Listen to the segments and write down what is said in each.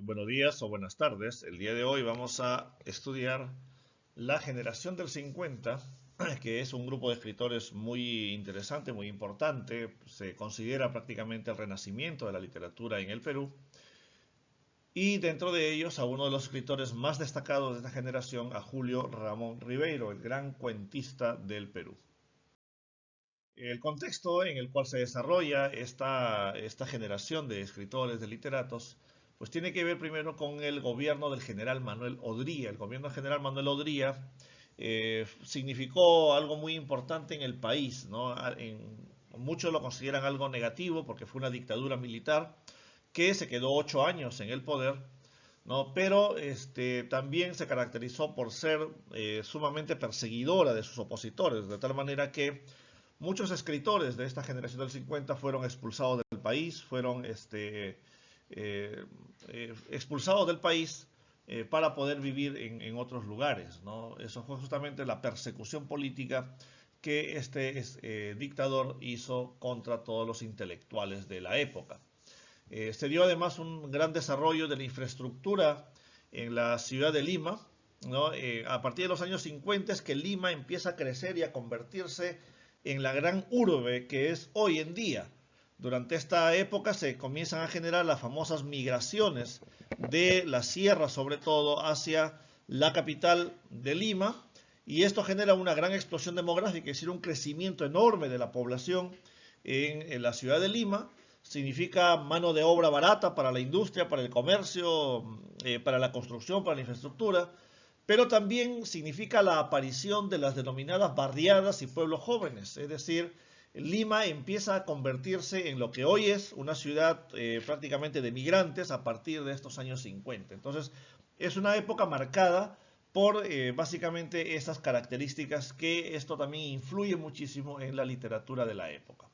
Buenos días o buenas tardes. El día de hoy vamos a estudiar la generación del 50, que es un grupo de escritores muy interesante, muy importante. Se considera prácticamente el renacimiento de la literatura en el Perú. Y dentro de ellos a uno de los escritores más destacados de esta generación, a Julio Ramón Ribeiro, el gran cuentista del Perú. El contexto en el cual se desarrolla esta generación de escritores, de literatos, pues tiene que ver primero con el gobierno del general Manuel Odría. El gobierno del general Manuel Odría significó algo muy importante en el país, ¿no? Muchos lo consideran algo negativo porque fue una dictadura militar que se quedó 8 años en el poder, ¿no? Pero también se caracterizó por ser sumamente perseguidora de sus opositores, de tal manera que muchos escritores de esta generación del 50 fueron expulsados del país, fueron expulsados del país para poder vivir en otros lugares, ¿no? Eso fue justamente la persecución política que este dictador hizo contra todos los intelectuales de la época. Se dio además un gran desarrollo de la infraestructura en la ciudad de Lima, ¿no? A partir de los años 50 es que Lima empieza a crecer y a convertirse en la gran urbe que es hoy en día. Durante esta época se comienzan a generar las famosas migraciones de la sierra, sobre todo hacia la capital de Lima, y esto genera una gran explosión demográfica, es decir, un crecimiento enorme de la población en la ciudad de Lima. Significa mano de obra barata para la industria, para el comercio, para la construcción, para la infraestructura, pero también significa la aparición de las denominadas barriadas y pueblos jóvenes, es decir, Lima empieza a convertirse en lo que hoy es una ciudad prácticamente de migrantes a partir de estos años 50. Entonces, es una época marcada por básicamente estas características que esto también influye muchísimo en la literatura de la época.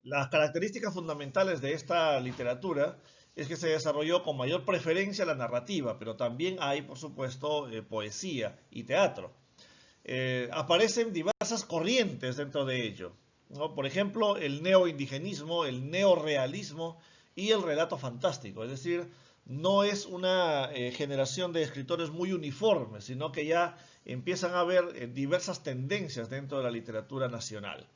Las características fundamentales de esta literatura es que se desarrolló con mayor preferencia la narrativa, pero también hay, por supuesto, poesía y teatro. Aparecen diversas corrientes dentro de ello, ¿no? Por ejemplo, el neoindigenismo, el neorealismo y el relato fantástico. Es decir, no es una generación de escritores muy uniformes, sino que ya empiezan a haber diversas tendencias dentro de la literatura nacional.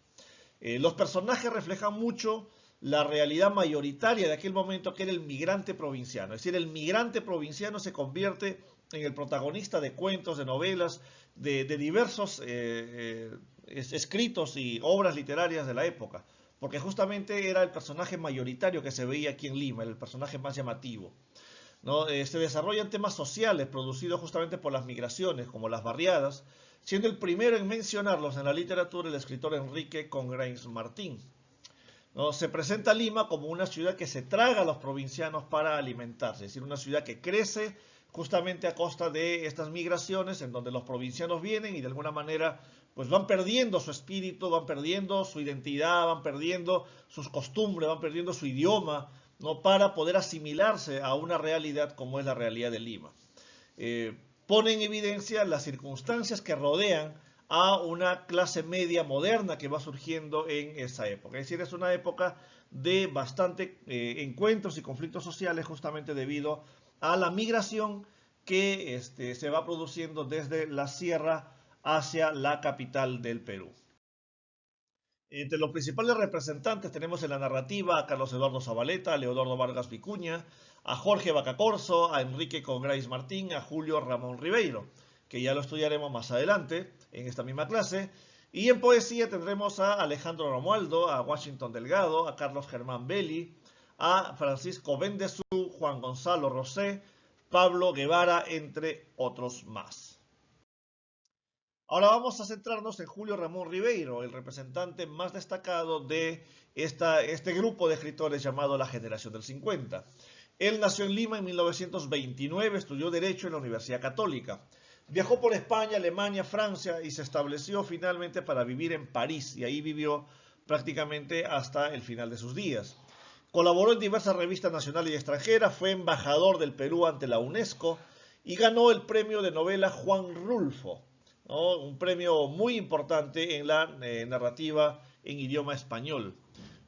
Los personajes reflejan mucho la realidad mayoritaria de aquel momento, que era el migrante provinciano. Es decir, el migrante provinciano se convierte en el protagonista de cuentos, de novelas, de diversos escritos y obras literarias de la época, porque justamente era el personaje mayoritario que se veía aquí en Lima, era el personaje más llamativo, ¿no? Se desarrollan temas sociales producidos justamente por las migraciones, como las barriadas, siendo el primero en mencionarlos en la literatura el escritor Enrique Congrains Martín, ¿no? Se presenta Lima como una ciudad que se traga a los provincianos para alimentarse, es decir, una ciudad que crece justamente a costa de estas migraciones, en donde los provincianos vienen y de alguna manera pues van perdiendo su espíritu, van perdiendo su identidad, van perdiendo sus costumbres, van perdiendo su idioma, ¿no? Para poder asimilarse a una realidad como es la realidad de Lima. Pone en evidencia las circunstancias que rodean a una clase media moderna que va surgiendo en esa época. Es decir, es una época de bastante encuentros y conflictos sociales, justamente debido a la migración que se va produciendo desde la sierra hacia la capital del Perú. Entre los principales representantes tenemos en la narrativa a Carlos Eduardo Zabaleta, a Leodoro Vargas Vicuña, a Jorge Vacacorso, a Enrique Congrais Martín, a Julio Ramón Ribeiro, que ya lo estudiaremos más adelante en esta misma clase. Y en poesía tendremos a Alejandro Romualdo, a Washington Delgado, a Carlos Germán Belli, a Francisco Bendezú, Juan Gonzalo Rosé, Pablo Guevara, entre otros más. Ahora vamos a centrarnos en Julio Ramón Ribeiro, el representante más destacado de este grupo de escritores llamado la Generación del 50. Él nació en Lima en 1929, estudió Derecho en la Universidad Católica. Viajó por España, Alemania, Francia y se estableció finalmente para vivir en París, y ahí vivió prácticamente hasta el final de sus días. Colaboró en diversas revistas nacionales y extranjeras, fue embajador del Perú ante la UNESCO y ganó el premio de novela Juan Rulfo, ¿no? Un premio muy importante en la narrativa en idioma español.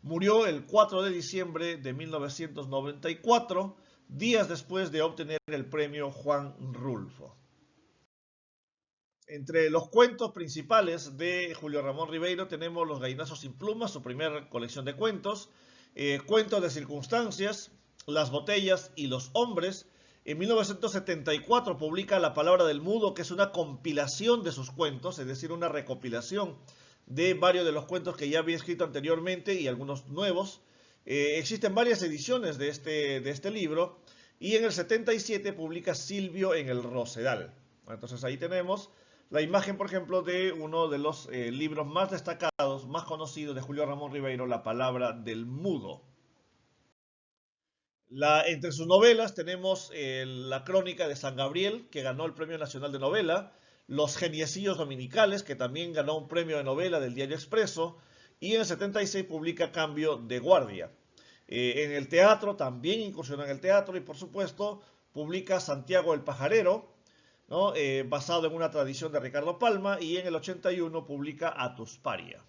Murió el 4 de diciembre de 1994, días después de obtener el premio Juan Rulfo. Entre los cuentos principales de Julio Ramón Ribeiro tenemos Los gallinazos sin plumas, su primera colección de cuentos, Cuentos de circunstancias, Las botellas y los hombres. En 1974 publica La palabra del mudo, que es una compilación de sus cuentos, es decir, una recopilación de varios de los cuentos que ya había escrito anteriormente y algunos nuevos. Existen varias ediciones de este libro, y en el 77 publica Silvio en el Rosedal. Entonces ahí tenemos la imagen, por ejemplo, de uno de los libros más destacados, más conocidos de Julio Ramón Ribeiro, La palabra del mudo. Entre sus novelas tenemos La crónica de San Gabriel, que ganó el Premio Nacional de Novela, Los geniecillos dominicales, que también ganó un premio de novela del Diario Expreso, y en el 76 publica Cambio de guardia. En el teatro también incursionó en el teatro y, por supuesto, publica Santiago el pajarero, ¿no? Basado en una tradición de Ricardo Palma, y en el 81 publica Atusparia.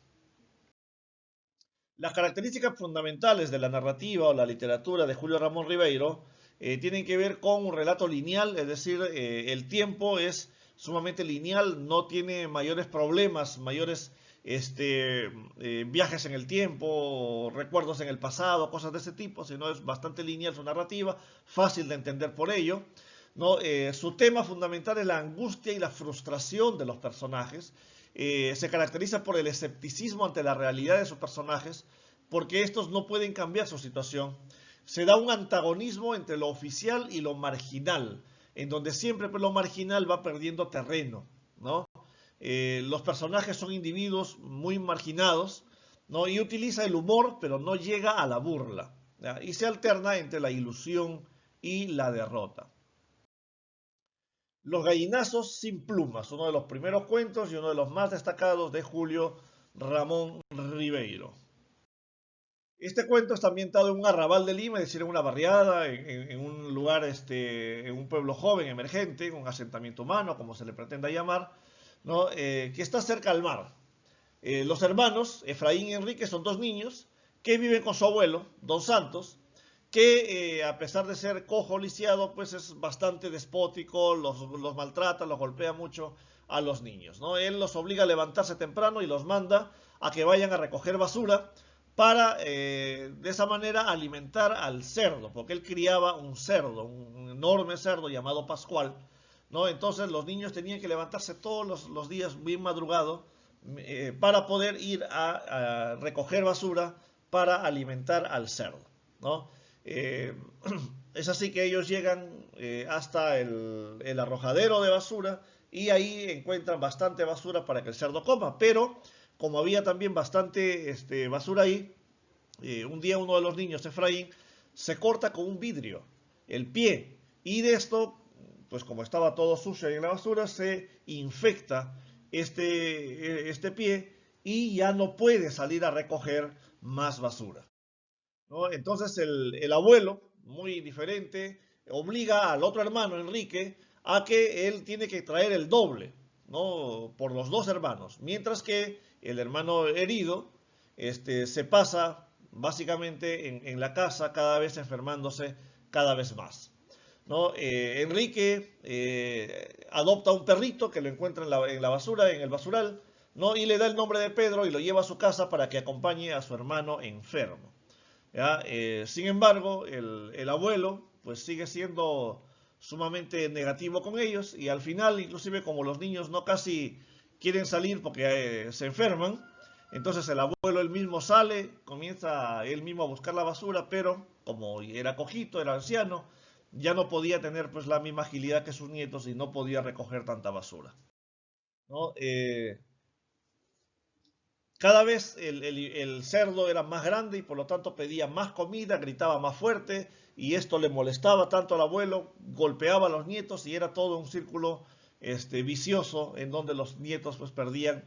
Las características fundamentales de la narrativa o la literatura de Julio Ramón Ribeiro tienen que ver con un relato lineal, es decir, el tiempo es sumamente lineal, no tiene mayores problemas, mayores viajes en el tiempo, recuerdos en el pasado, cosas de ese tipo, sino es bastante lineal su narrativa, fácil de entender por ello, ¿no? Su tema fundamental es la angustia y la frustración de los personajes. Se caracteriza por el escepticismo ante la realidad de sus personajes, porque estos no pueden cambiar su situación. Se da un antagonismo entre lo oficial y lo marginal, en donde siempre pues, lo marginal va perdiendo terreno, ¿no? Los personajes son individuos muy marginados, ¿no? Y utiliza el humor, pero no llega a la burla, ¿ya? Y se alterna entre la ilusión y la derrota. Los gallinazos sin plumas, uno de los primeros cuentos y uno de los más destacados de Julio Ramón Ribeiro. Este cuento está ambientado en un arrabal de Lima, es decir, en una barriada, en un lugar, en un pueblo joven, emergente, en un asentamiento humano, como se le pretenda llamar, ¿no? Que está cerca al mar. Los hermanos, Efraín y Enrique, son dos niños que viven con su abuelo, Don Santos, que a pesar de ser cojo, lisiado, pues es bastante despótico, los maltrata, los golpea mucho a los niños, ¿no? Él los obliga a levantarse temprano y los manda a que vayan a recoger basura para de esa manera alimentar al cerdo, porque él criaba un cerdo, un enorme cerdo llamado Pascual, ¿no? Entonces los niños tenían que levantarse todos los días bien madrugado para poder ir a recoger basura para alimentar al cerdo, ¿no? Eh, es así que ellos llegan hasta el arrojadero de basura y ahí encuentran bastante basura para que el cerdo coma, pero como había también bastante basura ahí, un día uno de los niños, Efraín, se corta con un vidrio el pie y de esto, pues como estaba todo sucio ahí en la basura, se infecta este pie y ya no puede salir a recoger más basura, ¿no? Entonces el abuelo, muy diferente, obliga al otro hermano, Enrique, a que él tiene que traer el doble, ¿no? Por los dos hermanos, mientras que el hermano herido se pasa básicamente en la casa, cada vez enfermándose cada vez más, ¿no? Enrique adopta un perrito que lo encuentra en la basura, en el basural, ¿no? Y le da el nombre de Pedro y lo lleva a su casa para que acompañe a su hermano enfermo, ¿ya? Sin embargo, el abuelo pues sigue siendo sumamente negativo con ellos y al final, inclusive como los niños no casi quieren salir porque se enferman, entonces el abuelo él mismo sale, comienza él mismo a buscar la basura, pero como era cojito, era anciano, ya no podía tener pues la misma agilidad que sus nietos y no podía recoger tanta basura, ¿no? Cada vez el cerdo era más grande y por lo tanto pedía más comida, gritaba más fuerte y esto le molestaba tanto al abuelo, golpeaba a los nietos y era todo un círculo vicioso en donde los nietos pues perdían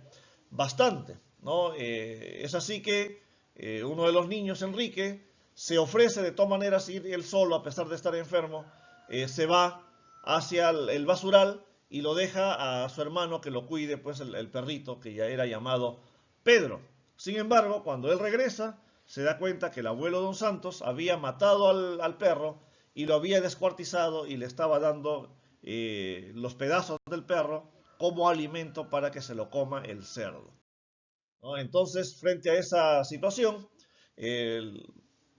bastante, ¿no? Es así que uno de los niños, Enrique, se ofrece de todas maneras ir él solo, a pesar de estar enfermo, se va hacia el basural y lo deja a su hermano que lo cuide, pues el perrito que ya era llamado Pedro. Sin embargo, cuando él regresa, se da cuenta que el abuelo Don Santos había matado al perro y lo había descuartizado y le estaba dando los pedazos del perro como alimento para que se lo coma el cerdo, ¿no? Entonces, frente a esa situación, el,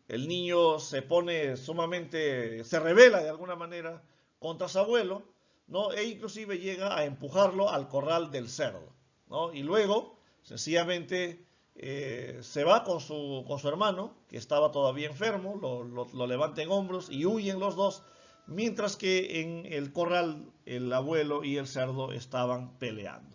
el niño se pone sumamente, se revela de alguna manera contra su abuelo, ¿no? E inclusive llega a empujarlo al corral del cerdo, ¿no? Y luego, sencillamente, se va con su hermano, que estaba todavía enfermo, lo levanta en hombros y huyen los dos, mientras que en el corral el abuelo y el cerdo estaban peleando.